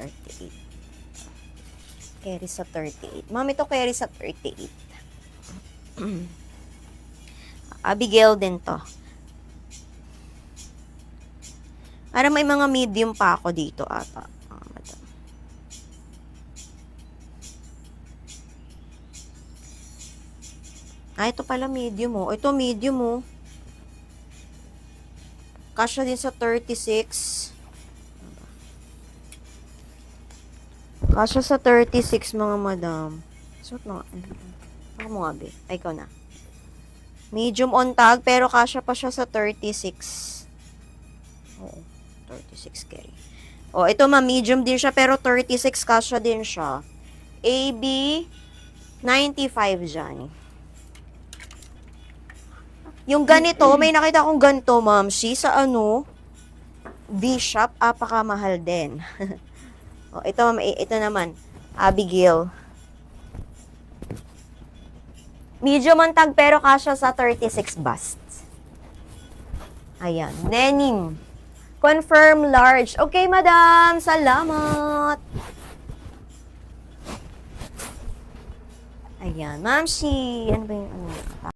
38. Carry sa 38. Ma'am, ito carry sa 38. Abigail din to. Para may mga medium pa ako dito ata. Madam. Ito pala medium oh. Ito medium oh. Kasya din sa 36. Kasya sa 36 mga madam. Suot mo nga. Ako mo nga, be. Ay, ikaw na. Medium on tag, pero kasya pa siya sa 36. Oo, 36 carry. Oh, ito medium din siya, pero 36 kasya din siya. AB, 95 dyan. Yung ganito, may nakita akong ganito, ma'am. Sa B-shop, apakamahal din. Oh, ito naman, Abigail. Medium on tag pero kasya sa 36 bust. Ayan, denim. Confirm large. Okay, madam. Salamat. Ayan, ma'am, ano ba yung